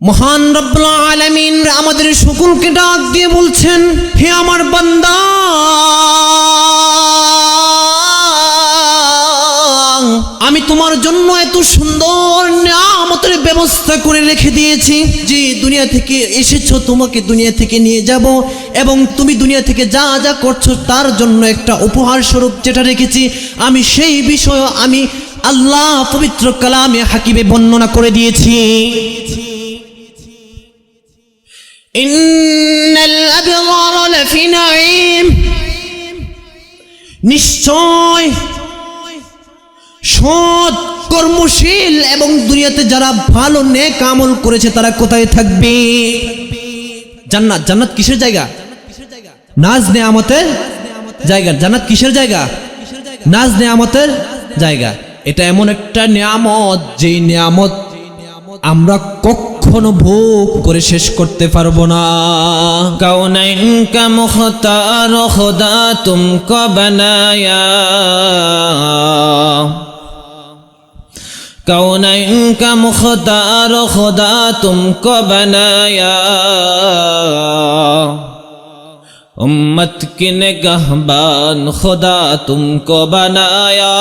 মহান রব্বুল আলামিন আমাদের সকলকে ডাক দিয়ে বলছেন, হে আমার বান্দা, আমি তোমার জন্য এত সুন্দর নিয়ামতের ব্যবস্থা করে রেখে দিয়েছি যে দুনিয়া থেকে এসেছো, তোমাকে দুনিয়া থেকে নিয়ে যাব এবং তুমি দুনিয়া থেকে যা যা করছো তার জন্য একটা উপহার স্বরূপ যেটা রেখেছি আমি, সেই বিষয় আমি আল্লাহ পবিত্র কালামে হাকিমে বর্ণনা করে দিয়েছি। ইন্নাল আবরারা লাফি নাঈম, নিশ্চয় সৎ কর্মশীল এবং দুনিয়াতে যারা ভালো নেক আমল করেছে তারা কোথায় থাকবে? জান্নাত। জান্নাত কিসের জায়গা? নাজ নেয়ামতের জায়গা। জান্নাত কিসের জায়গা? নাজ নেয়ামতের জায়গা। এটা এমন একটা নিয়ামত যে নিয়ামত আমরা কখনো ভোগ করে শেষ করতে পারবো না। कौनैन का मुख्तार खुदा तुमको बनाया, कौनैन का मुख्तार खुदा तुमको बनाया, उम्मत की निगहबान खुदा तुमको बनाया,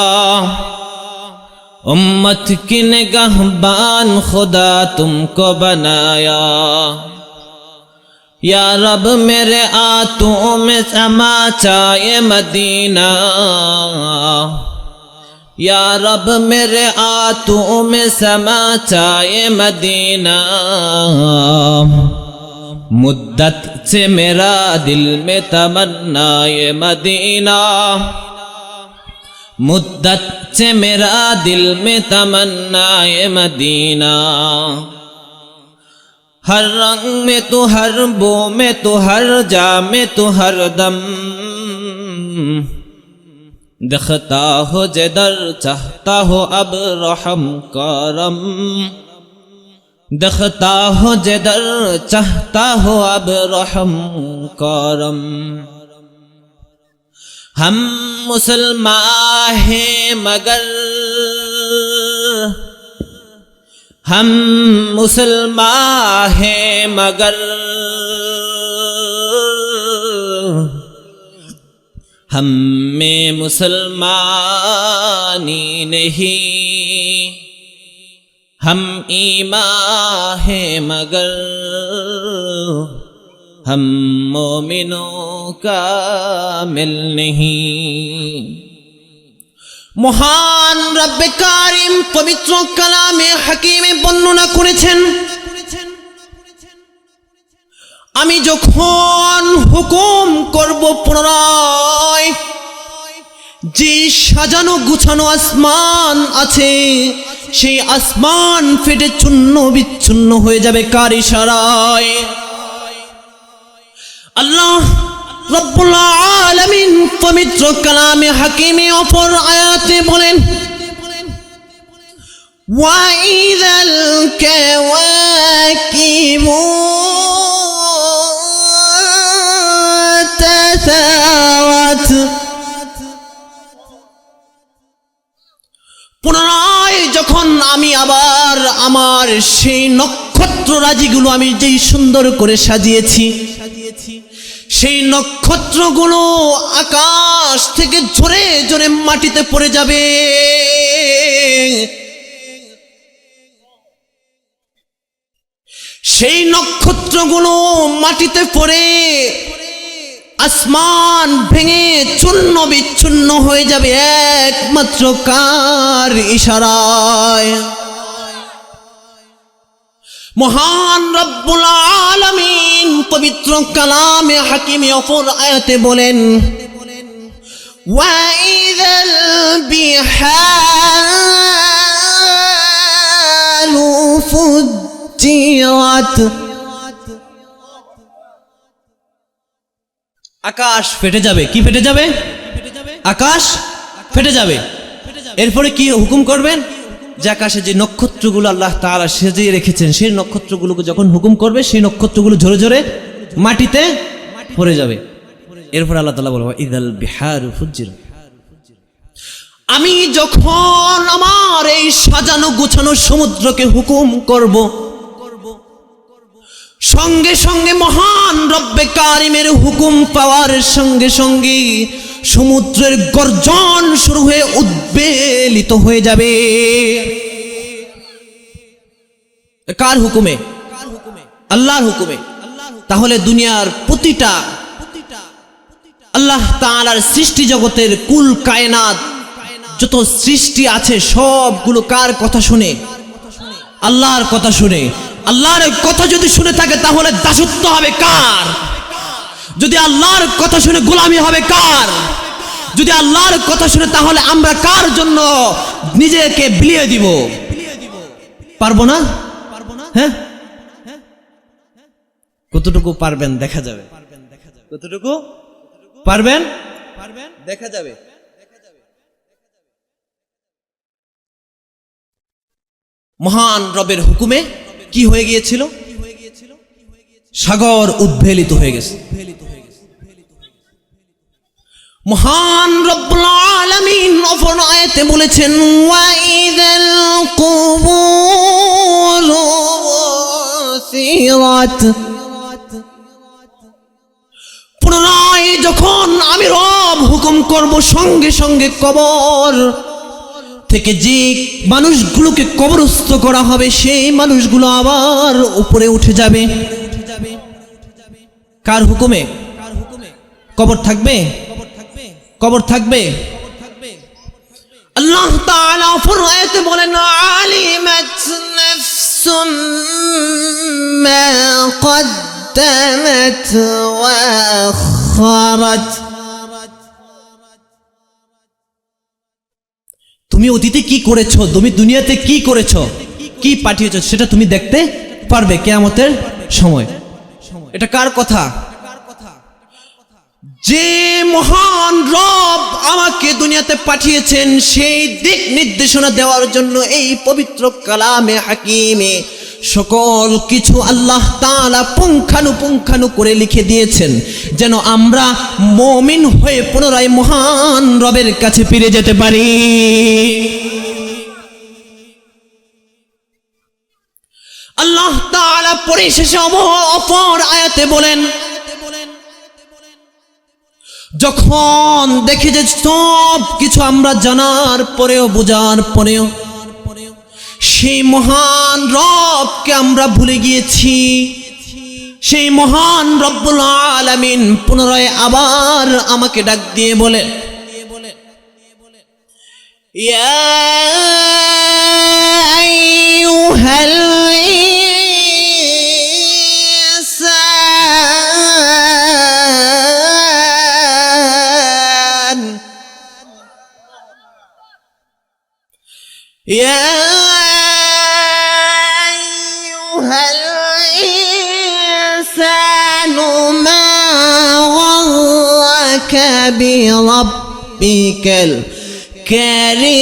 उम्मत की निगहबान खुदा तुमको बनाया। या रब मेरे आंतों में समा चाहे मदीना, या रब मेरे आंतों में समा चाहे मदीना, मुद्दत से मेरा दिल में तमन्ना ये मदीना, मुद्दत से मेरा दिल में तमन्ना ये मदीना। हर रंग में तो, हर बो में तो, हर जा में तो, हर दम दिखता हो जिधर चाहता हो अब रहम करम, दिखता हो जिधर चाहता हो अब रहम करम। हम मुसलमान हैं मगर, हम मुसलमान हैं मगर, हम में मुसलमानी नहीं, हम ईमान हैं मगर हम मोमिनों का मिल नहीं। মহান রব্বে কারিম পবিত্র কালামে হাকিমে বর্ণনা করেছেন, আমি যখন হুকুম করব পুনরায় যে সাজানো গুছানো আসমান আছে সেই আসমান ফেটে চূর্ণ বিচ্ছিন্ন হয়ে যাবে কার ইশারায়? আল্লাহ রব্বুল আলামিন পবিত্র কালামে হাকিমে অপর আয়াতে বলেন, ওয়াইযাল কাওয়াকিবু তাসাওয়াত, পুনরায় যখন আমি আবার আমার সেই নক্ষত্র রাজিগুলো আমি যেই সুন্দর করে সাজিয়েছি সেই নক্ষত্রগুলো আকাশ থেকে ঝরে ঝরে মাটিতে পড়ে যাবে, সেই নক্ষত্রগুলো মাটিতে পড়ে আসমান ভেঙে চূর্ণ বিচ্ছিন্ন হয়ে যাবে একমাত্র কার ইশারায়? মহান রব্বুল আলামিন পবিত্র কালামে হাকিমে অপর আয়াতে বলেন, ওয়াইযাল বিহারু ফুজ্জিরাত, আকাশ ফেটে যাবে। কি ফেটে যাবে? আকাশ ফেটে যাবে। এরপরে কি হুকুম করবেন? যে আকাশে যে নক্ষত্রগুলো আল্লাহ তাআলা সাজিয়ে রেখেছেন সেই নক্ষত্রগুলোকে যখন হুকুম করবে সেই নক্ষত্রগুলো ঝরে ঝরে মাটিতে পড়ে যাবে। এরপর আল্লাহ তাআলা বলবেন, ইযাল বিহারু ফুজ্জিরাত, আমি যখন আমার এই সাজানো গোছানো সমুদ্রকে হুকুম করব সঙ্গে সঙ্গে মহান রব্বে কারিমের হুকুম পাওয়ার সঙ্গে সঙ্গে সমুদ্রের গর্জন শুরু হয়ে উদ্বেলিত হয়ে যাবে। কার হুকুমে? আল্লাহর হুকুমে। তাহলে দুনিয়ার প্রতিটা আল্লাহ তাআলার সৃষ্টি জগতের কুল কায়নাত যত সৃষ্টি আছে সবগুলো কার কথা শুনে? আল্লাহর কথা শুনে। আল্লাহর কথা যদি শুনে থাকে তাহলে দাসত্ব হবে কার? যদি আল্লাহর কথা শুনে গোলামি হবে কার? যদি আল্লাহর কথা শুনে তাহলে আমরা কার জন্য নিজেকে বিলিয়ে দিব? পারবো না? হ্যাঁ, কতটুকু পারবেন দেখা যাবে। কতটুকু পারবেন দেখা যাবে। মহান রবের হুকুমে কি হয়ে গিয়েছিল? সাগর উদ্বেলিত হয়ে গেছে। মহান রব্বুল আলামিন অপর আয়াতে বলেছেন, ওয়াইদাল কুবুর সিরাত, পুনরায় যখন আমি রব হুকুম করব সঙ্গে সঙ্গে কবর থেকে যে মানুষগুলোকে কবরস্থ করা হবে সেই মানুষগুলো আবার উপরে উঠে যাবে। কার হুকুমে? কবর থাকবে? কবর থাকবে। আল্লাহ তাআলা অপর আয়াতে বলেন, আলিমাত নাফসুম মা কদ্দামাত ওয়া আখারাত। তুমি অতীতে কি করেছো, তুমি দুনিয়াতে কি করেছো, কি পাঠিয়েছো সেটা তুমি দেখতে পারবে কিয়ামতের সময়। এটা কার কথা? যে মহান রব আমাকে দুনিয়াতে পাঠিয়েছেন সেই দিক নির্দেশনা দেওয়ার জন্য এই পবিত্র কালামে হাকিমে সকল কিছু আল্লাহ তাআলা পুঙ্খানুপুঙ্খানু করে লিখে দিয়েছেন, যেন আমরা মুমিন হয়ে পুনরায় মহান রবের কাছে ফিরে যেতে পারি। আল্লাহ তাআলা পরিশেষে অপর আয়াতে বলেন, যখন দেখি যে সব কিছু আমরা জানার পরেও বোঝার পরেও সেই মহান রবকে আমরা ভুলে গিয়েছি, সেই মহান রব্বুল আলামিন পুনরায় আবার আমাকে ডাক দিয়ে বলে, ইয়া আইয়ুহাল ইনসান, ইয়া আইয়ুহাল ইনসানু মা গররাকা বিরাব্বিকাল কারীম।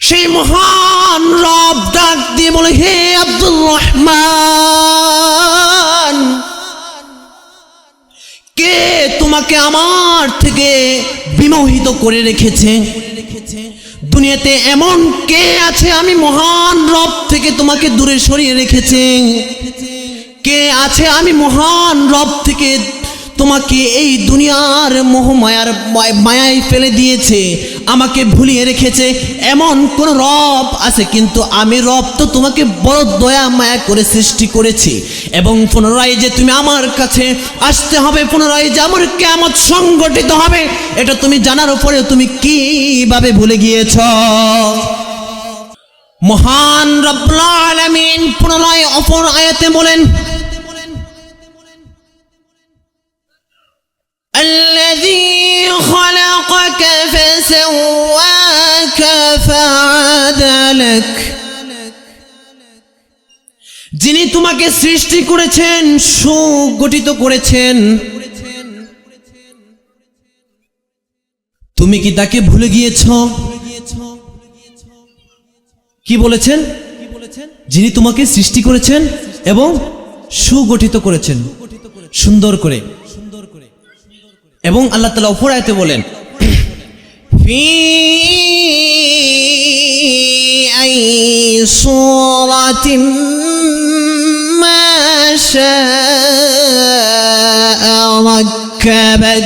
সেই মহান রব ডাক দিয়ে বলে, হে আব্দুর রহমান, কে তোমাকে আমার থেকে বিমোহিত করে রেখেছে? দুনিয়াতে এমন কে আছে আমি মহান রব থেকে তোমাকে দূরে সরিয়ে রেখেছে? কে আছে আমি মহান রব থেকে তোমাকে এই দুনিয়ার মোহমায়ার মায়ায় ফেলে দিয়েছে, আমাকে ভুলিয়ে রেখেছে? এমন কোন রব আছে? কিন্তু আমি রব তো তোমাকে বড় দয়া মায়া করে সৃষ্টি করেছি, এবং পুনরায় যে তুমি আমার কাছে আসতে হবে, পুনরায় যে আমার কিয়ামত সংগঠিত হবে, এটা তুমি জানার উপরে তুমি কিভাবে ভুলে গিয়েছ? মহান রব্বুল আলামিন পুনরায় অপর আয়াতে বলেন, الذي خلقك فسواك فعدلك, যিনি তোমাকে সৃষ্টি করেছেন, সুগঠিত করেছেন, তুমি কি তাকে ভুলে গিয়েছ? কি বলেছেন? যিনি তোমাকে সৃষ্টি করেছেন এবং সুগঠিত করেছেন, সুন্দর করে। এবং আল্লাহ তাআলা অপর আয়াতে বলেন في أي صورة ما شاء ركبك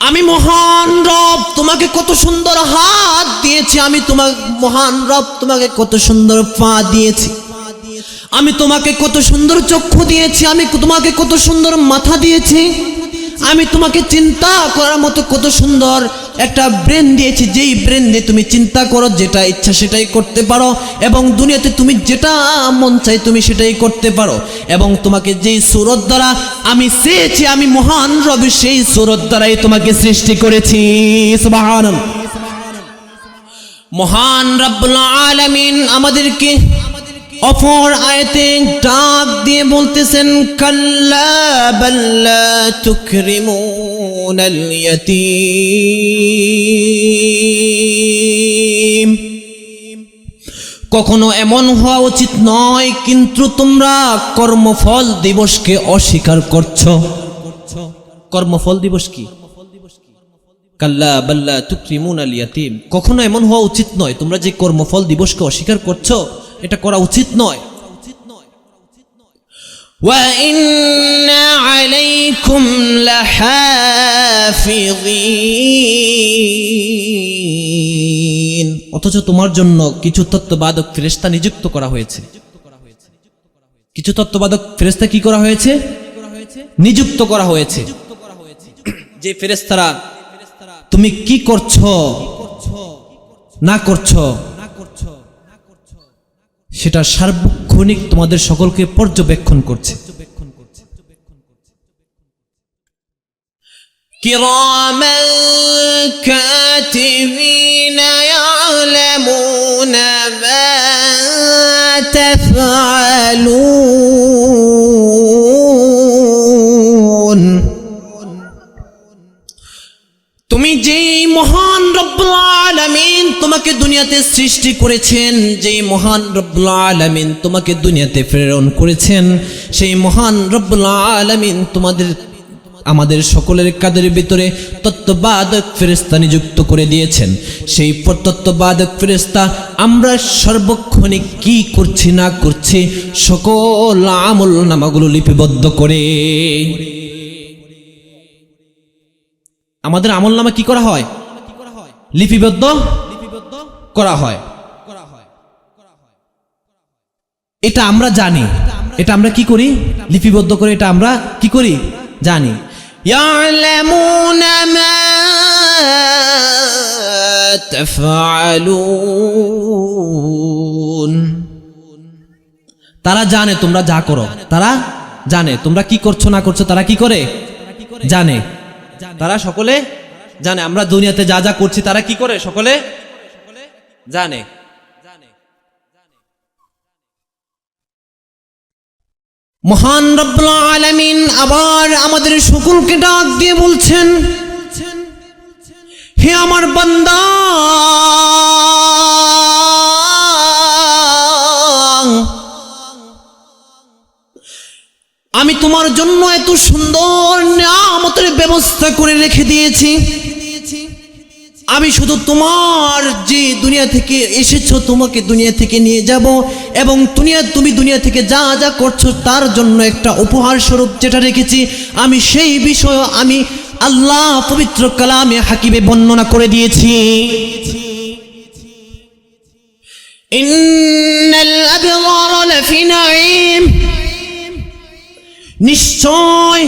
আমি মহান রব তোমাকে কত সুন্দর হাত দিয়েছি, আমি তোমাকে মহান রব তোমাকে কত সুন্দর পা দিয়েছি, আমি তোমাকে কত সুন্দর চক্ষু দিয়েছি, আমি তোমাকে কত সুন্দর মাথা দিয়েছি, আমি তোমাকে চিন্তা করার মতো কত সুন্দর একটা ব্রেন দিয়েছি, যেই ব্রেন দিয়ে তুমি চিন্তা করো, যেটা ইচ্ছা সেটাই করতে পারো, এবং দুনিয়াতে তুমি যেটা মন চাই তুমি সেটাই করতে পারো, এবং তোমাকে যেই সূরত দ্বারা আমি চেয়েছি, আমি মহান রব সেই সূরত দ্বারাই তোমাকে সৃষ্টি করেছি। সুবহানাল্লাহ। মহান রব্বুল আলামিন আমাদেরকে অপর আয়াতে ডাক দিয়ে বলতেছেন কাল্লা বাল্লা তুকরিমুনাল ইয়াতীম, কখনো এমন হওয়া উচিত নয় কিন্তু তোমরা কর্মফল দিবসকে অস্বীকার করছো। কর্মফল দিবস কি? কাল্লা বাল্লা তুকরিমুনাল ইয়াতীম, কখনো এমন হওয়া উচিত নয় তোমরা যে কর্মফল দিবসকে অস্বীকার করছো, এটা করা উচিত নয়। ওয়া ইন্না আলাইকুম লাহাফিযিন, অথচ তোমার জন্য কিছু তত্ত্ববাদক ফেরেশতা নিযুক্ত করা হয়েছে। কিছু তত্ত্ববাদক ফেরেশতা কি করা হয়েছে? নিযুক্ত করা হয়েছে। যে ফেরেশতারা তুমি কি করছো না করছো সেটা সার্বক্ষণিক তোমাদের সকলকে পর্যবেক্ষণ করছে। কিরামান কাতিবিনা ইয়ালামুনা মা তাফআলুন, তুমি যেই মহান রব্বুল আলামিন তোমাকে দুনিয়াতে সৃষ্টি করেছেন, যেই মহান রব্বুল আলামিন তোমাকে দুনিয়াতে প্রেরণ করেছেন, সেই মহান রব্বুল আলামিন আমাদের সকলের কাদের ভিতরে তত্ত্ববাদক ফেরেশতা নিযুক্ত করে দিয়েছেন। সেই তত্ত্ববাদক ফেরেশতা আমরা সর্বক্ষণিক কি করছি না করছি সকল আমল নামাগুলো লিপিবদ্ধ করে। আমাদের আমল নামা কি করা হয়? লিপিবদ্ধ করা হয়। এটা আমরা জানি, এটা আমরা কি করি? লিপিবদ্ধ করে এটা আমরা কি করি? জানি। ইয়ালামুনা মা তাফআলুন, তারা জানে তোমরা যা করো, তারা জানে তোমরা কি করছো না করছো, তারা কি করে? জানে। তারা সকলে জানে আমরা দুনিয়াতে যা যা করছি তারা কি করে? সকলে জানে। মহান রব্বুল আলামিন আবার আমাদের সকলকে ডাক দিয়ে বলছেন, হে আমার বান্দা, আমি তোমার জন্য এত সুন্দর নিয়ামতের ব্যবস্থা করে রেখে দিয়েছি। আমি শুধু তোমার যে দুনিয়া থেকে এসেছো তোমাকে দুনিয়া থেকে নিয়ে যাব, এবং তুমি দুনিয়া থেকে যা যা করছো তার জন্য একটা উপহার স্বরূপ যেটা রেখেছি আমি সেই বিষয় আমি আল্লাহ পবিত্র কালামে হাকিমে বর্ণনা করে দিয়েছি। ইন্নাল আবরারা লাফি নাঈম, নিশ্চয়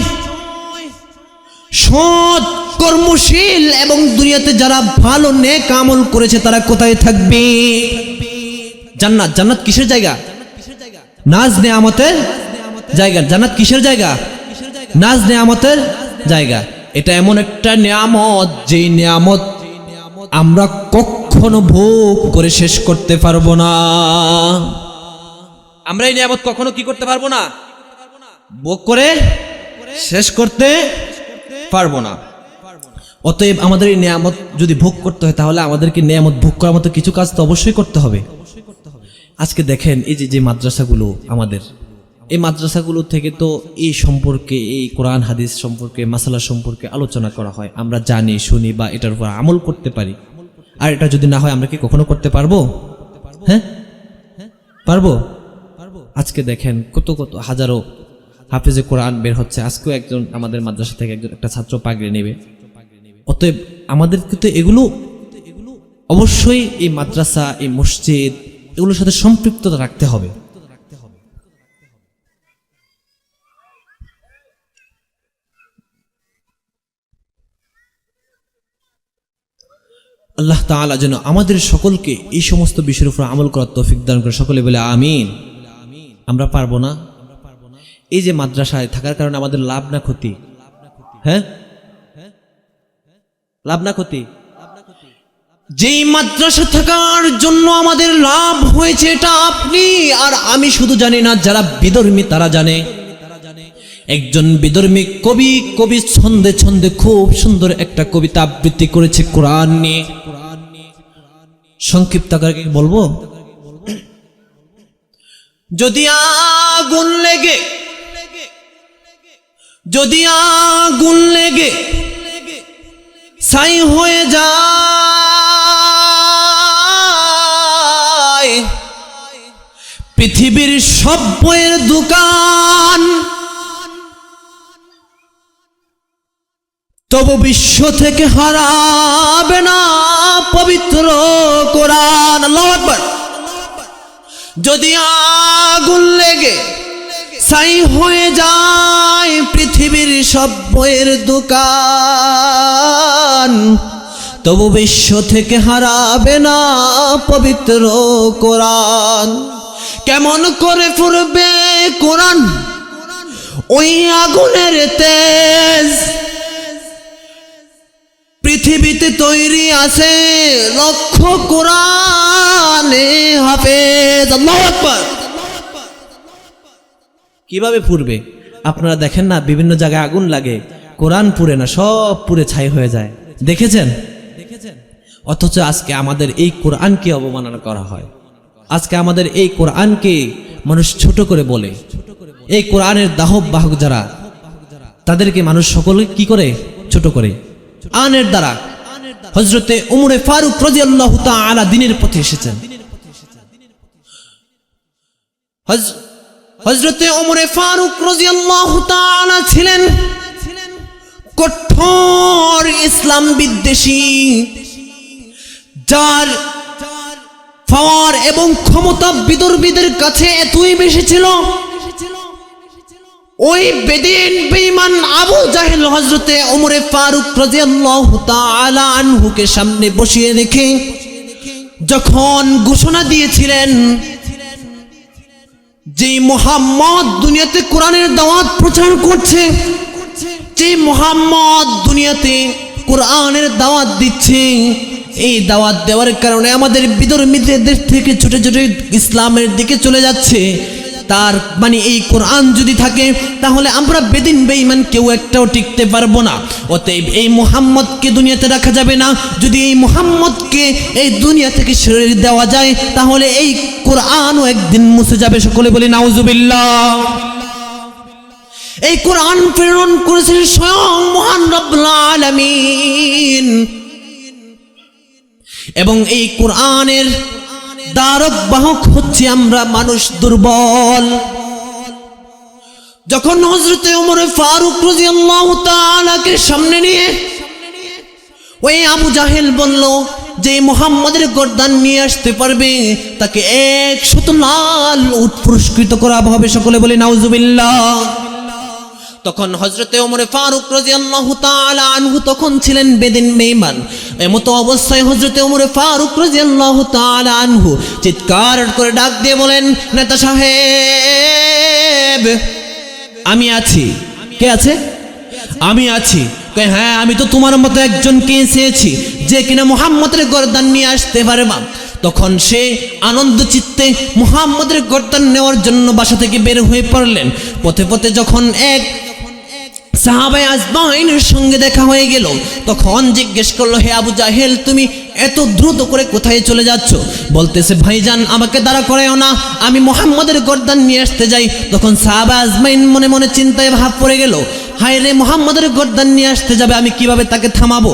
সৎ কর্মশীল এবং দুনিয়াতে যারা ভালো নেক আমল করেছে তারা কোথায় থাকবে? জান্নাত। জান্নাত কিসের জায়গা? নাজ নেয়ামতের জায়গা। জান্নাত কিসের জায়গা? নাজ নেয়ামতের জায়গা। এটা এমন একটা নিয়ামত যেই নিয়ামত আমরা কখনো ভোগ করে শেষ করতে পারবো না। আমরা এই নিয়ামত কখনো কি করতে পারবো না? ভোগ করে শেষ করতে পারবো না। অতএব আমাদের এই নিয়ামত যদি ভোগ করতে হয় তাহলে আমাদেরকে নিয়ামত ভোগ করার মতো কিছু কাজ তো অবশ্যই করতে হবে। আজকে দেখেন এই যে মাদ্রাসাগুলো এই মাদ্রাসাগুলো থেকে তো এই সম্পর্কে, এই কোরআন হাদিস সম্পর্কে, মাসালা সম্পর্কে আলোচনা করা হয়, আমরা জানি, শুনি বা এটার উপর আমল করতে পারি। আর এটা যদি না হয় আমরা কি কখনো করতে পারবো? হ্যাঁ, পারবো। আজকে দেখেন কত কত হাজারো হাফেজে কোরআন বের হচ্ছে। আজকেও একজন আমাদের মাদ্রাসা থেকে একটা ছাত্র পাগড়ি নেবে। অতএব আমাদের কিন্তু এগুলো অবশ্যই এই মাদ্রাসা, এই মসজিদ, এগুলোর সাথে সম্পৃক্ততা রাখতে হবে। আল্লাহ তাআলা যেন আমাদের সকলকে এই সমস্ত বিষয়ের উপর আমল করার তৌফিক দান করে। সকলে বলে আমিন। আমরা পারবো না? এই যে মাদ্রাসায় থাকার কারণে আমাদের লাভ না ক্ষতি? হ্যাঁ, লাভ না ক্ষতি? যেই মাদ্রাসা থাকার জন্য আমাদের লাভ হয়েছে এটা আপনি আর আমি শুধু জানি না, যারা বিধর্মী তারা জানে। একজন বিধর্মী কবি ছন্দে ছন্দে খুব সুন্দর একটা কবিতা আবৃত্তি করেছে কোরআন নিয়ে। সংক্ষিপ্ত আকারে বলবো, যদি আগুন লেগে ছাই হয়ে যায় পৃথিবীর সব বইয়ের দোকান, তবু বিশ্ব থেকে হারাবে না পবিত্র কোরআন। আল্লাহু আকবার। যদি আগুন লেগে ছাই হয়ে যায় পৃথিবীর সব বইয়ের দোকান, তবু বিশ্ব থেকে হারাবে না পবিত্র কোরআন। কেমন করে ফুরবে কোরআন ওই আগুনের তেজ, পৃথিবীতে তৈরি আছে লক্ষ কোরআনে হাফেজ। আল্লাহু আকবার। কিভাবে পুড়বে? আপনারা দেখেন না, বিভিন্ন জায়গায় আগুন লাগে, কোরআন পুড়ে না, সব পুড়ে ছাই হয়ে যায়। দেখেছেন? অথচ আজকে আমাদের এই কোরআনকে অবমাননা করা হয়। আজকে আমাদের এই কোরআনকে মানুষ ছোট করে বলে। এই কোরআনের দাহক বাহক যারা, তাদেরকে মানুষ সকলে কি করে? ছোট করে। আনের দ্বারা হযরতে উমরে ফারুক রাদিয়াল্লাহু তাআলা দ্বীনের পথে এসেছেন। হযরতে উমরে ফারুক রাদিয়াল্লাহু তাআলা ছিলেন কঠোর ইসলাম বিদ্বেষী, যার পাওয়ার এবং ক্ষমতা বিদর্ভীদের কাছে এতই বেশি ছিল, ওই বেদিন বেঈমান আবু জাহেল হযরতে উমরে ফারুক রাদিয়াল্লাহু তাআলা আনহুকে সামনে বসিয়ে রেখে যখন ঘোষণা দিয়েছিলেন যে মুহাম্মদ দুনিয়াতে কোরআনের দাওয়াত প্রচার করছে, যে মুহাম্মদ দুনিয়াতে কোরআনের দাওয়াত দিচ্ছে, এই দাওয়াত দেওয়ার কারণে আমাদের বিধর্মীদের দেশ থেকে ছুটে ছুটে ইসলামের দিকে চলে যাচ্ছে, তার মানে এই কোরআন যদি থাকে তাহলে আমরা বেদিন বেঈমান কেউ একটাও টিকতে পারবো না। অতএব এই মুহাম্মদকে দুনিয়াতে রাখা যাবে না। যদি এই মুহাম্মদকে এই দুনিয়া থেকে সরিয়ে দেওয়া যায় তাহলে এই কোরআনও একদিন মুছে যাবে। সকলে বলি নাউজুবিল্লাহ। এই কোরআন প্রেরণ করেছেন স্বয়ং মহান রব্বুল আলামিন, এবং এই কোরআনের দ্বারক বাহক হচ্ছে আমরা মানুষ দুর্বল। যখন হযরতে ওমর ফারুক রাদিয়াল্লাহু তাআলাকে সামনে নিয়ে ওই আবু জাহেল বলল যে মুহাম্মাদের গর্দান নিয়ে আসতে পারবে তাকে 100 লাল উট পুরস্কৃত করা হবে। সকলে বলে নাউজুবিল্লাহ। তখন হযরতে ওমর ফারুক রাদিয়াল্লাহু তাআলা আনহু তখন ছিলেন বেদিন বেঈমান। এমতো অবস্থায় হযরতে ওমর ফারুক রাদিয়াল্লাহু তাআলা আনহু চিৎকার করে ডাক দিয়ে বলেন, নেতা সাহেব আমি আছি। কে আছে? আমি আছি। হ্যাঁ, আমি তো তোমার মতো একজনকে চেয়েছি যে কিনা মুহাম্মদের গর্দান নিয়ে আসতে পারবে। তখন সে আনন্দ চিত্তে মুহাম্মদের গর্দান নেওয়ার জন্য বাসা থেকে বের হয়ে পড়লেন। পথে পথে যখন এক সাহাবায়ে আজমাইনের সঙ্গে দেখা হয়ে গেল, তখন জিজ্ঞেস করলো, হে আবু জাহেল তুমি এত দ্রুত করে কোথায় চলে যাচ্ছ? বলতেছে ভাইজান আমাকে দাঁড়া করায়ও না, আমি মুহাম্মাদের গর্দান নিয়ে আসতে যাই। তখন সাহাবা আজমাইন মনে মনে চিন্তায় ভাব পড়ে গেল, হায় রে, মুহাম্মাদের গর্দান নিয়ে আসতে যাবে, আমি কিভাবে তাকে থামাবো?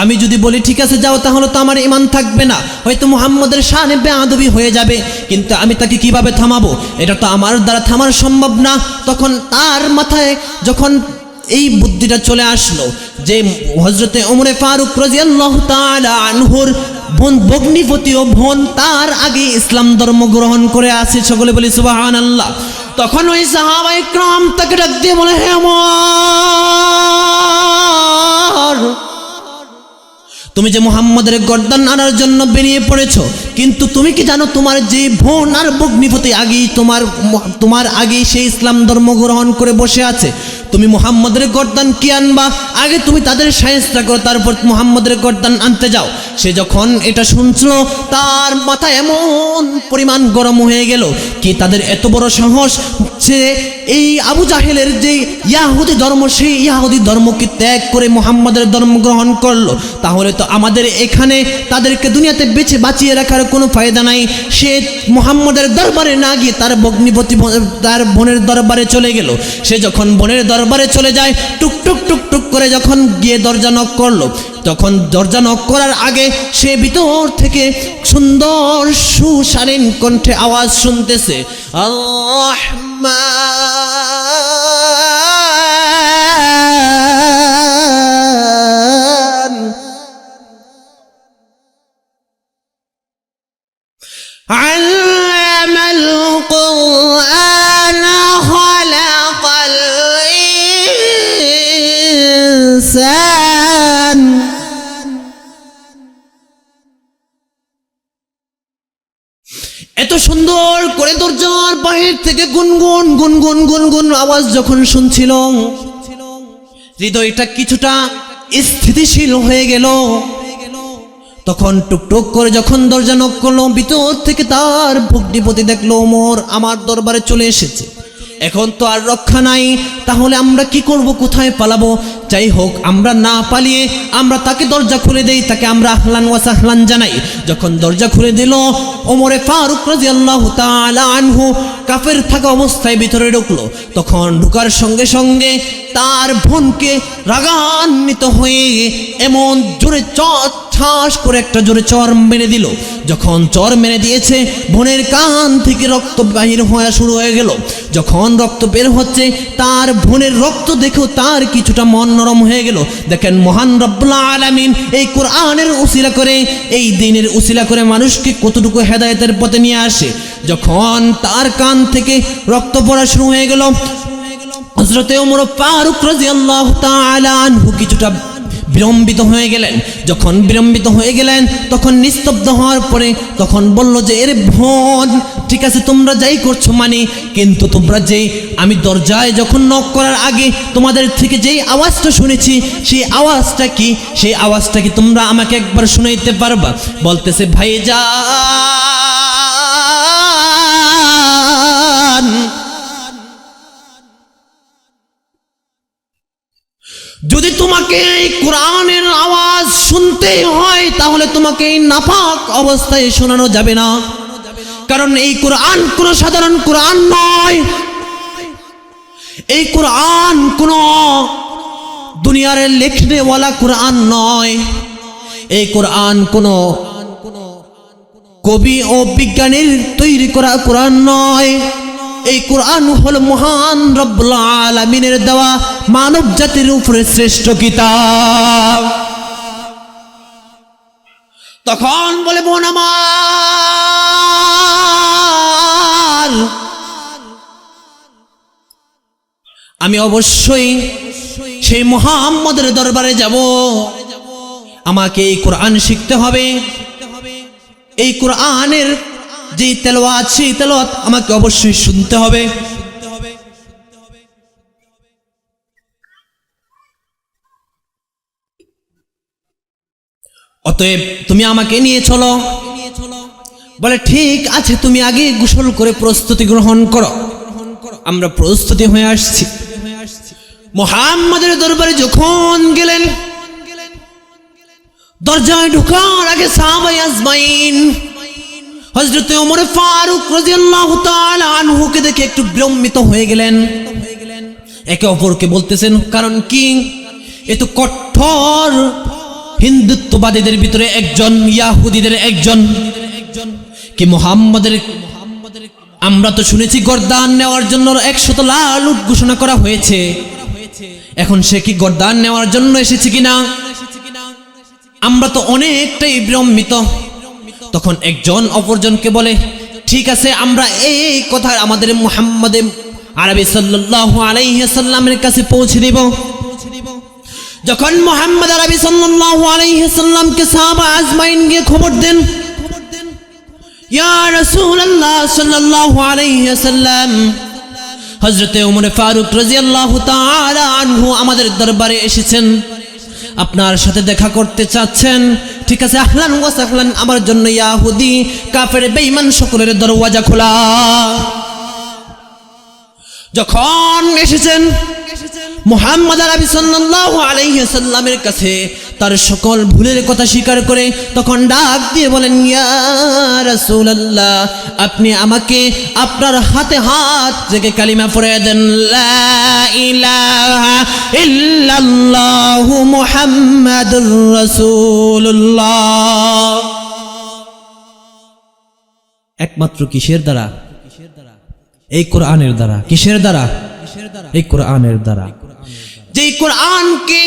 আমি যদি বলি ঠিক আছে যাও, তাহলে তো আমার ঈমান থাকবে না, হয়তো মুহাম্মাদের শানে বেয়াদবি হয়ে যাবে, কিন্তু আমি তাকে কিভাবে থামাবো? এটা তো আমার দ্বারা থামার সম্ভব না। তখন তার মাথায় যখন এই বুদ্ধিটা চলে আসলো যে হযরতে ওমরে ফারুক রাদিয়াল্লাহু তাআলা আনহুর বোন ভগ্নিপতি ও বোন তার আগে ইসলাম ধর্ম গ্রহণ করে আছে, সকলে বলি সুবহানাল্লাহ। তখন ওই সাহাবায়ে کرام তাকে ডাক দিয়ে বলে, হে ওমর, তুমি যে মুহাম্মাদের গর্দান আনার জন্য বেরিয়ে পড়েছো, কিন্তু তুমি কি জানো তোমার যে বোন আর ভগ্নিপতি আগেই তোমার আগেই সেই ইসলাম ধর্ম গ্রহণ করে বসে আছে? তুমি মুহাম্মাদের গর্দান কি আনবা? আগে তুমি তাদের শায়েস্তা করো, তারপর মুহাম্মাদের গর্দান আনতে যাও। সে যখন এটা শুনছিল তার মাথা এমন পরিমাণ গরম হয়ে গেল কি তাদের এত বড় সাহস, সে এই আবু জাহেলের যে ইয়াহুদি ধর্ম, সেই ইয়াহুদি ধর্মকে ত্যাগ করে মুহাম্মাদের ধর্ম গ্রহণ করলো। তাহলে তো আমাদের এখানে তাদেরকে দুনিয়াতে বাঁচিয়ে রাখার কোনো ফায়দা নাই। সে মুহাম্মাদের দরবারে না গিয়ে তার ভগ্নিপতি তার বোনের দরবারে চলে গেল। সে যখন বোনের দরবারে চলে যায়, টুক টুক টুক টুক করে যখন গিয়ে দরজা নক করলো, তখন দরজা নক করার আগে সে ভিতর থেকে সুন্দর সুশালীন কণ্ঠে আওয়াজ শুনতেছে, علم القرآن خلق الإنسان এত সুন্দর করে দরজার বাহির থেকে গুনগুন গুনগুন গুনগুন আওয়াজ যখন শুনছিল, হৃদয়টা কিছুটা স্থিতিশীল হয়ে গেল। তখন টুকটুক করে যখন দরজা নক করলো, ভিতর থেকে তার ভগ্নিপতি দেখলো ওমর আমার দরবারে চলে এসেছে, এখন তো আর রক্ষা নাই, তাহলে আমরা কি করব, কোথায় পালাবো? যাই হোক, আমরা না পালিয়ে আমরা তাকে দরজা খুলে দেই, তাকে আমরা আহলান ওয়া সাহলান জানাই। যখন দরজা খুলে দিল, ওমরে ফারুক রাদিয়াল্লাহু তাআলা আনহু কাফের থাকা অবস্থায় ভিতরে ঢুকলো। তখন ঢুকার সঙ্গে সঙ্গে তার বোনকে রাগান্বিত হয়ে এমন জোরে ঠাস করে একটা জোরে চর মেরে দিল। যখন চর মেরে দিয়েছে, বোনের কান থেকে রক্ত বাহির হওয়া শুরু হয়ে গেল। যখন রক্ত বের হচ্ছে, তার বোনের রক্ত দেখেও তার কিছুটা মন নরম হয়ে গেল। দেখেন, মহান রব্বুল আলামিন এই কোরআনের উসিলা করে, এই দ্বীনের উসিলা করে মানুষকে কতটুকু হেদায়েতের পথে নিয়ে আসে। যখন তার কান থেকে রক্ত পড়া শুরু হয়ে গেল, হযরতে ওমর ফারুক রাদিয়াল্লাহু তাআলা আনহু কিছুটা বিলম্বিত হয়ে গেলেন। যখন বিলম্বিত হয়ে গেলেন, তখন নিস্তব্ধ হওয়ার পরে তখন বলল যে, এর বোন, ঠিক আছে তোমরা যাই করছো মানে, কিন্তু তোমরা যেই আমি দরজায় যখন নক করার আগে তোমাদের থেকে যেই আওয়াজটা শুনেছি, সেই আওয়াজটা কি? সেই আওয়াজটা কি তোমরা আমাকে একবার শুনাইতে পারবা? বলতেছে, ভাইজান, যদি তোমাকে এই কোরআনের আওয়াজ শুনতে হয়, তাহলে তোমাকে এই নাপাক অবস্থায় শোনানো যাবে না, কারণ এই কোরআন কোন সাধারণ কোরআন নয়। এই কোরআন কোন দুনিয়ার লেখনেওয়ালা কোরআন নয়। এই কোরআন কোন কবি ও বিজ্ঞানীর তৈরি করা কোরআন নয়। এই কোরআন হল মহান রব্বুল আলামিনের দেওয়া মানব জাতির উপরে শ্রেষ্ঠ কিতাব। তখন বলে, বোন আমার, আমি অবশ্যই সেই মুহাম্মদের দরবারে যাব, আমাকে এই কোরআন শিখতে হবে। এই কোরআনের যে তেলাওয়াত, সেই তেলাওয়াত আমাকে অবশ্যই শুনতে হবে। অতএব তুমি আমাকে নিয়ে চলো। বলে, ঠিক আছে, তুমি আগে গোসল করে প্রস্তুতি গ্রহণ করো, আমরা প্রস্তুতি হয়ে আসছি। মুহাম্মাদের দরবারে যখন গেলেন, দরজায় ঢোকার আগে সাহাবায়ে আজমাইন হযরত ওমর ফারুক রাদিয়াল্লাহু তাআলা আনহুকে দেখে একটু বিরমিত হয়ে গেলেন। একে অপরকে বলতেছেন, কারণ কি? এ তো কঠোর হিন্দুত্ববাদীদের ভিতরে একজন, ইয়াহুদীদের একজন, কি মুহাম্মাদের আমরা তো শুনেছি গর্দান নেওয়ার জন্য 100 লাল উট ঘোষণা করা হয়েছে, এখন সে কি গর্দান নেওয়ার জন্য এসেছে কিনা? আমরা তো অনেকটাই বিরমিত। তখন একজন অপরজনকে বলে, ঠিক আছে, আমরা এই কথা আমাদের মুহাম্মদ আরবি সাল্লাল্লাহু আলাইহি সাল্লামের কাছে পৌঁছে দেব। যখন মুহাম্মদ আরবি সাল্লাল্লাহু আলাইহি সাল্লামকে সাহাবা আজমাইন গিয়ে খবর দেন, ইয়া রাসূলুল্লাহ সাল্লাল্লাহু আলাইহি সাল্লাম, হযরতে ওমর ফারুক রাদিয়াল্লাহু তাআলা আনহু আমাদের দরবারে এসেছেন, আপনার সাথে দেখা করতে চাচ্ছেন। ঠিক আছে, আহলান ওয়া সাহলান, আমার জন্য ইয়াহুদি কাফের বেঈমান সকলের দরওয়াজা খোলা। যখন এসেছেন মুহাম্মদ আরবি সাল্লাল্লাহু আলাইহি সাল্লামের কাছে তার সকল ভুলের কথা স্বীকার করে তখন ডাক দিয়ে বলেন, ইয়া রাসূলুল্লাহ, আপনি আমাকে আপনার হাতে হাত রেখে কালিমা পড়ে দেন, লা ইলাহা ইল্লাল্লাহু মুহাম্মাদুর রাসূলুল্লাহ। একমাত্র কিসের দ্বারা? এই কোরআনের দ্বারা। কিসের দ্বারা? এই কোরআনের দ্বারা। যেই কোরআনকে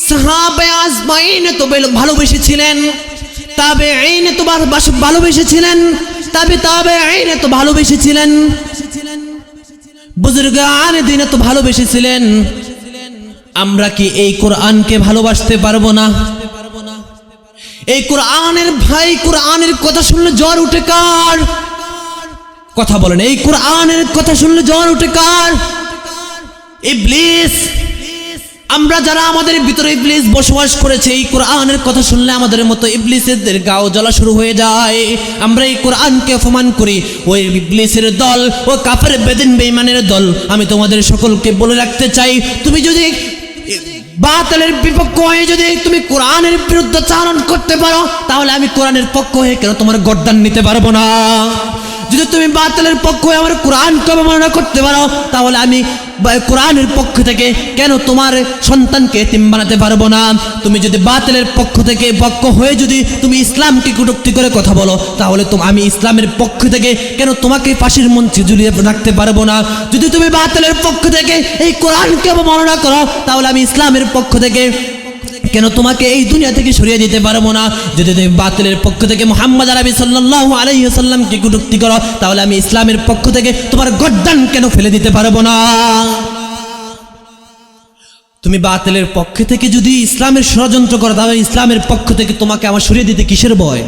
সাহাবায়ে আজমাইন তো ভালোবেসেছিলেন, তাবেঈন তো ভালোবেসেছিলেন, তাবেঈন তো ভালোবেসেছিলেন, বুজুর্গান দ্বীন তো ভালোবেসেছিলেন। আমরা কি এই কোরআনকে ভালোবাসতে পারবো না? এই কোরআনের ভাই, কোরআনের কথা শুনলে জ্বর উঠে কার? কথা বলেন, এই কোরআনের কথা শুনলে জ্বর উঠে কার? ইবলিস। আমরা যারা আমাদের ভিতরে ইবলিস বসবাস করেছে, এই কোরআনের কথা শুনলে আমাদের মতো ইবলিসের গাও জ্বলা শুরু হয়ে যায়। আমরা এই কোরআনকে অপমান করি। ওই ইবলিসের দল, ও কাফের বেদিন বেঈমানের দল, আমি তোমাদের সকলকে বলে রাখতে চাই, তুমি যদি বাতিলের বিপক্ষ হয়ে যদি তুমি কোরআনের বিরুদ্ধে চারণ করতে পারো, তাহলে আমি কোরআনের পক্ষ হয়ে কেন তোমার গর্দান নিতে পারবো না? যদি তুমি বাতিলের পক্ষ হয়ে আমার কোরআনকে অবমাননা করতে পারো, তাহলে আমি কোরআনের পক্ষ থেকে কেন তোমার সন্তানকে এতিম বানাতে পারবো না? তুমি যদি বাতিলের পক্ষ হয়ে যদি তুমি ইসলামকে কটূক্তি করে কথা বলো, তাহলে আমি ইসলামের পক্ষ থেকে কেন তোমাকে ফাঁসির মঞ্চে ঝুলিয়ে রাখতে পারবো না? যদি তুমি বাতিলের পক্ষ থেকে এই কোরআনকে অবমাননা করো, তাহলে আমি ইসলামের পক্ষ থেকে কেন তোমাকে এই দুনিয়া থেকে সরিয়ে দিতে পারবো না? যদি তুমি বাতিলের পক্ষ থেকে মুহাম্মদ আরবি সাল্লাল্লাহু আলাইহি সাল্লামকে কটূক্তি করো, তাহলে আমি ইসলামের পক্ষ থেকে তোমার গর্দান কেন ফেলে দিতে পারবো না? তুমি বাতিলের পক্ষ থেকে যদি ইসলামের ষড়যন্ত্র করো, তাহলে ইসলামের পক্ষ থেকে তোমাকে আমার সরিয়ে দিতে কিসের ভয়?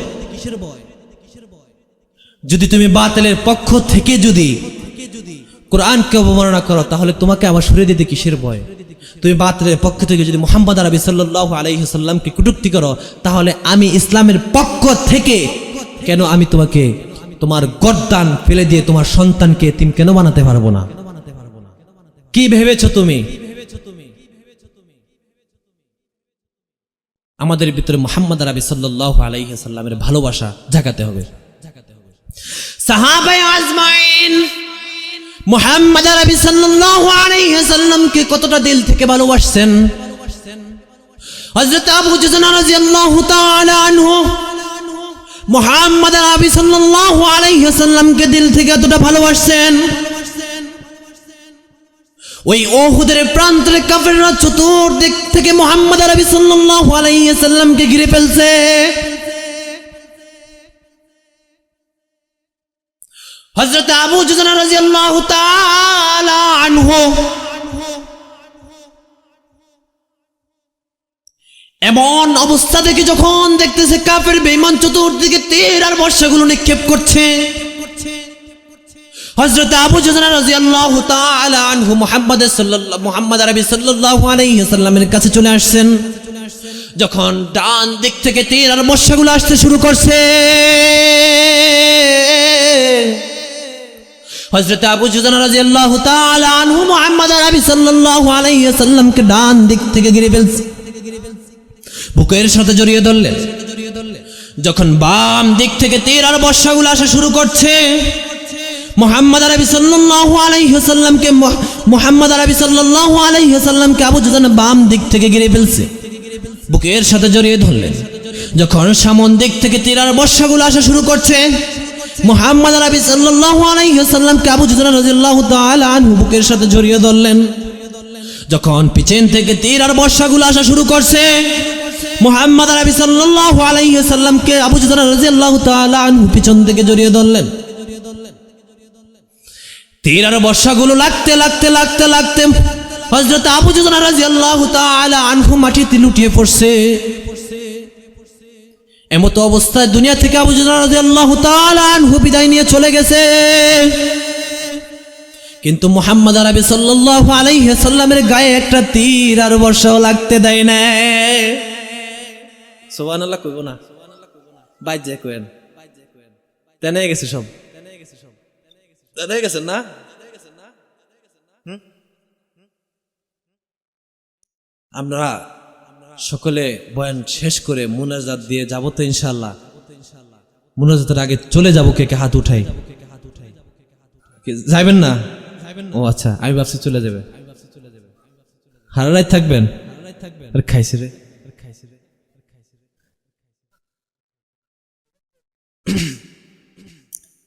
যদি তুমি বাতিলের পক্ষ থেকে যদি কোরআনকে অবমাননা করো, তাহলে তোমাকে আমার সরিয়ে দিতে কিসের ভয়? তুমি বাতিলের পক্ষ থেকে যদি মুহাম্মদ আরবি সাল্লাল্লাহু আলাইহি সাল্লামকে কটূক্তি করো, তাহলে আমি ইসলামের পক্ষ থেকে কেন আমি তোমাকে তোমার গর্দান ফেলে দিয়ে তোমার সন্তানকে এতিম কেন বানাতে পারবো না? কি ভেবেছো তুমি? আমাদের ভিতরে মুহাম্মদ আরবি সাল্লাল্লাহু আলাইহি সাল্লামের ভালোবাসা জাগাতে হবে। সাহাবায়ে আজমাইন মুহাম্মদ আরবি সাল্লাল্লাহু আলাইহি সাল্লামকে কতটা দিল থেকে ভালোবাসেন। হযরত আবু জুজনা রাদিয়াল্লাহু তাআলা আনহু মুহাম্মদ আরবি সাল্লাল্লাহু আলাইহি সাল্লামকে দিল থেকে এতটা ভালোবাসেন, ওই উহুদের প্রান্তরে কাফেররা চতুর্দিক থেকে মুহাম্মদ আরবি সাল্লাল্লাহু আলাইহি সাল্লামকে ঘিরে ফেলছে। হযরত আবু জুজনা রাদিয়াল্লাহু তাআলা আনহু এমন অবস্থা দেখে যখন দেখতেছে কাফের বেঈমান চতুর্দিকে তীর আর বর্ষাগুলো নিক্ষেপ করছে, হযরত আবু জুজনা রাদিয়াল্লাহু তাআলা আনহু মুহাম্মদ আরবি সাল্লাল্লাহু আলাইহি সাল্লামের কাছে চলে আসছেন। যখন ডান দিক থেকে তীর আর বর্ষাগুলো আসতে শুরু করছে, হযরত আবু জুজনা রাদিয়াল্লাহু তাআলা আনহু মুহাম্মদ আরবি সাল্লাল্লাহু আলাইহি সাল্লামকে ডান দিক থেকে ঘিরে ফেলছে। বুকের সাথে জড়িয়ে ধরলেন। যখন বাম দিক থেকে তীর আর বর্ষাগুলো আসা শুরু করছে, মুহাম্মদ আরবি সাল্লাল্লাহু আলাইহি ওয়াসাল্লামকে আবু জুদান বাম দিক থেকে ঘিরে ফেলছে, বুকের সাথে জড়িয়ে ধরলেন। যখন সামন দিক থেকে তীর আর বর্ষাগুলো আসা শুরু করছে, মুহাম্মদ আরবি সাল্লাল্লাহু আলাইহি ওয়াসাল্লামকে আবু জুদান রাদিয়াল্লাহু তাআলা আনহু বুকের সাথে জড়িয়ে ধরলেন। যখন পিছন থেকে তীর আর বর্ষাগুলো আসা শুরু করছে, মুহাম্মদ আরবি সাল্লাল্লাহু আলাইহি ওয়াসাল্লামকে আবু জুদান রাদিয়াল্লাহু তাআলা আনহু পিছন থেকে জড়িয়ে ধরলেন। তীর আর বর্ষাগুলো লাগতে লাগতে লাগতে লাগতে হযরত আবু জুদান রাদিয়াল্লাহু তাআলা আনহু মাটিতে লুটিয়ে পড়ছে। এমতো অবস্থায় দুনিয়া থেকে আবু জুদান রাদিয়াল্লাহু তাআলা আনহু বিদায় নিয়ে চলে গেছে। কিন্তু মুহাম্মদ আরবি সাল্লাল্লাহু আলাইহি ওয়াসাল্লামের গায়ে একটা তীর আর বর্ষাও লাগতে দেয় না। সুবহানাল্লাহ কইবো না, বাইজে কইেন, তেনে গেছে সব, তেনে গেছেন না? আমরা সকলে বয়ান শেষ করে মুনাজাত দিয়ে যাবো তো ইনশাআল্লাহ। মুনাজাতের আগে চলে যাবো, কে কে হাত উঠাই? যাইবেন না? ও আচ্ছা, আমি ভাবছি চলে যাবে। হারারাই থাকবেন? খাইছে রে।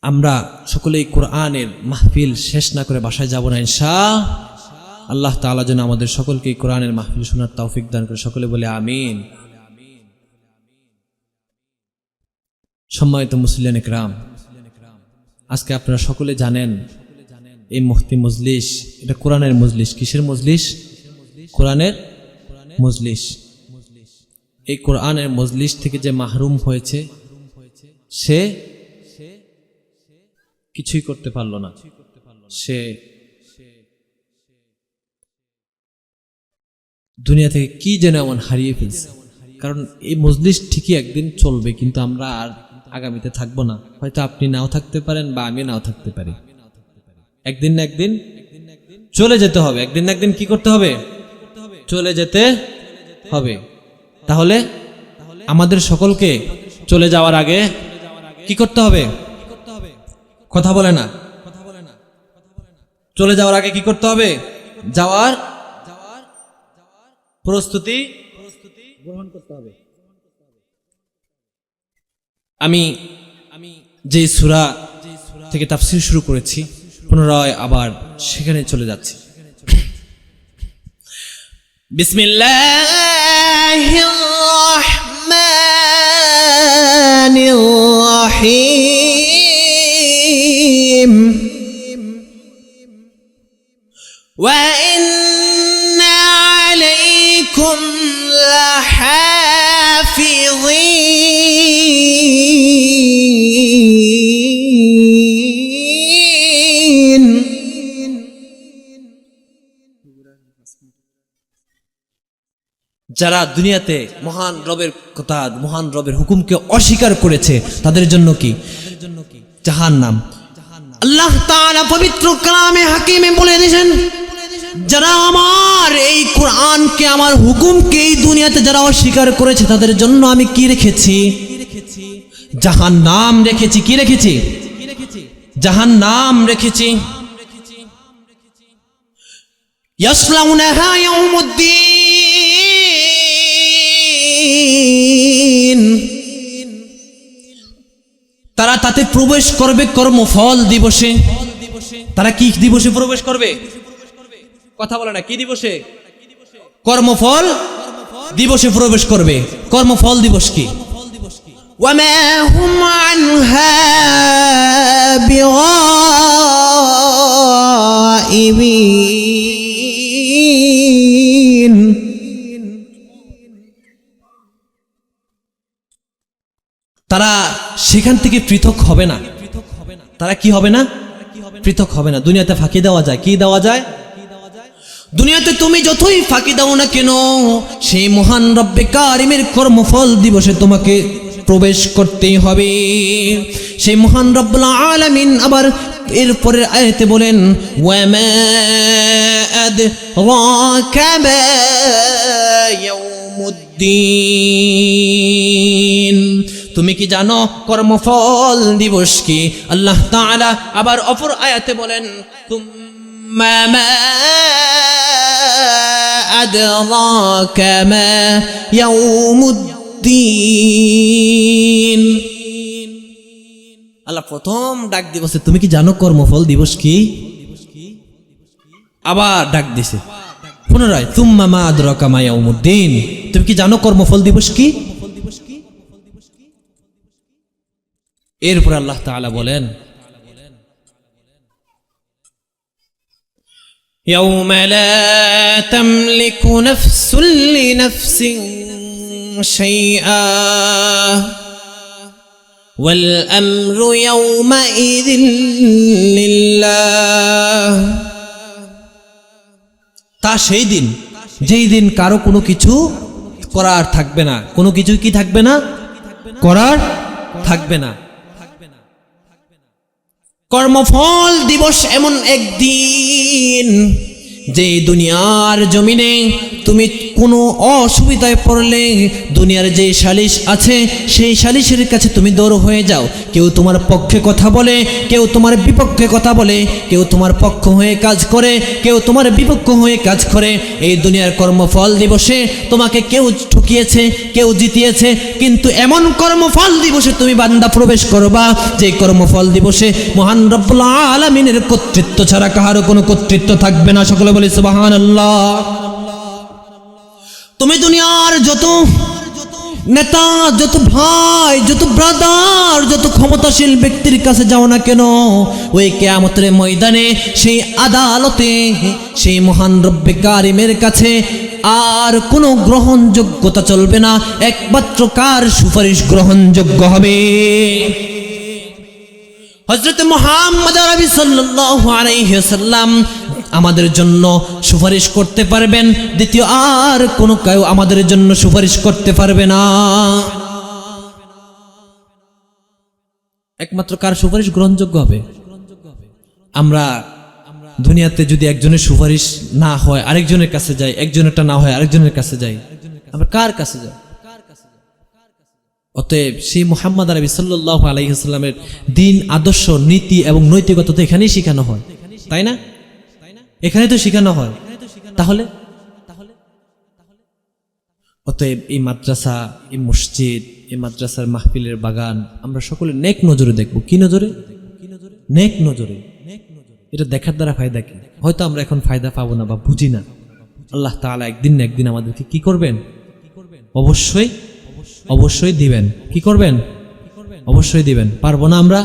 আমরা সকলেই কোরআনের মাহফিল শেষ না করে বাসায় যাব না ইনশাআল্লাহ। আল্লাহ তাআলা যেন আমাদের সকলকে কোরআনের মাহফিল শোনার তৌফিক দান করে, সকলে বলে আমিন। সম্মানিত মুসলিয়ান ইকরাম, আজকে আপনারা সকলে জানেন এই মুফতি মজলিস, এটা কোরআনের মজলিস। কিসের মজলিস? কোরআনের মজলিস। এই কোরআনের মজলিস থেকে যে মাহরুম হয়েছে, সে কিছুই করতে পারল না। সে দুনিয়া থেকে কি যেন এমন হারিয়ে ফেলছে। কারণ এই মজলিস ঠিকই একদিন চলবে, কিন্তু আমরা আর আগামীতে থাকবো না। হয়তো আপনি নাও থাকতে পারেন বা আমি নাও থাকতে পারি। একদিন না একদিন চলে যেতে হবে। একদিন না একদিন কি করতে হবে? চলে যেতে হবে। তাহলে আমাদের সকলকে চলে যাওয়ার আগে কি করতে হবে? কথা বলে না। চলে যাওয়ার আগে কি করতে হবে? যাওয়ার প্রস্তুতি গ্রহণ করতে হবে। আমি যে সূরা থেকে তাফসীর শুরু করেছি, পুনরায় আবার সেখানে চলে যাচ্ছি। বিসমিল্লাহির রাহমানির রাহিম। ওয়া ইন্না আলাইকুম লাহাফিযিন। যারা দুনিয়াতে মহান রবের কথা, মহান রবের হুকুমকে অস্বীকার করেছে, তাদের জন্য কি? জাহান্নাম। আল্লাহ তাআলা পবিত্র কালামে হাকিমে বলে দিয়েছেন, যারা আমার এই কোরআনকে, আমার হুকুমকে এই দুনিয়াতে যারা অস্বীকার করেছে, তাদের জন্য আমি কি রেখেছি? জাহান্নাম রেখেছি। কি রেখেছি? জাহান্নাম রেখেছি। ইয়াসলাউনাহা ইয়াউমুদ্দিন। তারা তাতে প্রবেশ করবে কর্মফল দিবসে। তারা কি দিবসে প্রবেশ করবে? কথা বলে না, কি দিবসে? কর্মফল দিবসে প্রবেশ করবে। কর্মফল দিবস কি? ওয়ামা হুম আনহা বিগাইবিন। তারা সেখান থেকে পৃথক হবে না। তারা কি হবে না? পৃথক হবে না। দুনিয়াতে ফাঁকি দেওয়া যায়। কি দেওয়া যায়? দুনিয়াতে তুমি যতই ফাঁকি দাও না কেন, সেই মহান রব্বে কারিমের কর্মফল দিবসে তোমাকে প্রবেশ করতেই হবে। সেই মহান রব্বুল আলামিন আবার এরপরের আয়াতে বলেন, ওয়ামা আদরাকা মা ইয়াউম ইয়াউমুদ্দিন। তুমি কি জানো কর্মফল দিবস কি? আল্লাহ তাআলা আবার অপর আয়াতে বলেন, তুম্মা মা আদরাকা মা ইয়াউমুদ্দিন। আল্লাহ প্রথম ডাক দিবসে তুমি কি জানো কর্মফল দিবস কি? আবার ডাক দিছে পুনরায়, তুম্মা মা আদরাকা মা ইয়াউমুদ্দিন, তুমি কি জানো কর্মফল দিবস কি? এরপর আল্লাহ তাআলা বলেন, ইয়াউমা লা তামলিকু নাফসুন লিনাফসিন শাইআ ওয়াল আমরু ইয়াউমাইযিন লিল্লাহ। তা সেই দিন যেই দিন কারো কোনো কিছু করার থাকবে না, কোনো কিছু কি থাকবে না, করার থাকবে না। কর্মফল দিবস এমন একদিন যে দুনিয়ার জমিনে তুমি কোনো অসুবিধায় পড়লে দুনিয়ার যে সালিশ আছে সেই সালিশের কাছে তুমি দৌড় হয়ে যাও। কেউ তোমার পক্ষে কথা বলে, কেউ তোমার বিপক্ষে কথা বলে, কেউ তোমার পক্ষ হয়ে কাজ করে, কেউ তোমার বিপক্ষ হয়ে কাজ করে। এই দুনিয়ার কর্মফল দিবসে তোমাকে কেউ ঠকিয়েছে, কেউ জিতিয়েছে, কিন্তু এমন কর্মফল দিবসে তুমি বান্দা প্রবেশ করবা যে কর্মফল দিবসে মহান রব্বুল আলামিনের কর্তৃত্ব ছাড়া কাহারও কোনো কর্তৃত্ব থাকবে না। সকলে বলি সুবহানাল্লাহ। তুমি দুনিয়ার যত নেতা, যত ভাই, যত ব্রাদার, যত ক্ষমতাশীল ব্যক্তির কাছে যাও না কেন, ওই কিয়ামতের ময়দানে সেই আদালতে সেই মহান রব্বে কারিমের কাছে আর কোনো গ্রহণযোগ্যতা চলবে না। একমাত্র কার সুপারিশ গ্রহণযোগ্য হবে? হযরত মুহাম্মদ আরবি সাল্লাল্লাহু আলাইহি ওয়াসাল্লাম আমাদের জন্য সুপারিশ করতে পারবেন, দ্বিতীয় আর কোনো কেউ আমাদের জন্য সুপারিশ করতে পারবে না। একমাত্র কার সুপারিশ গ্রহণযোগ্য হবে? আমরা দুনিয়াতে যদি একজনের সুপারিশ না হয় আরেকজনের কাছে যাই, একজনেরটা না হয় আরেকজনের কাছে যাই, আমরা কার কাছে যাই? অতএব সেই মুহাম্মদ আরবি সাল্লাল্লাহু আলাইহি ওয়াসাল্লামের দ্বীন, আদর্শ, নীতি এবং নৈতিকতা তো এখানেই শেখানো হয়, তাই না? এখানে তো শেখানো হয়। তাহলে অতএব এই মাদ্রাসা, এই মসজিদ, এই মাদ্রাসার মাহফিলের বাগান আমরা সকলে নেক নজরে দেখব। কি নজরে? নেক নজরে। এটা দেখার দ্বারা ফায়দা কি? হয়তো আমরা এখন ফায়দা পাবো না বা বুঝি না। আল্লাহ তাআলা একদিন না একদিন আমাদেরকে কি করবেন? অবশ্যই অবশ্যই দিবেন। কি করবেন? অবশ্যই দিবেন। পারবো না আমরা?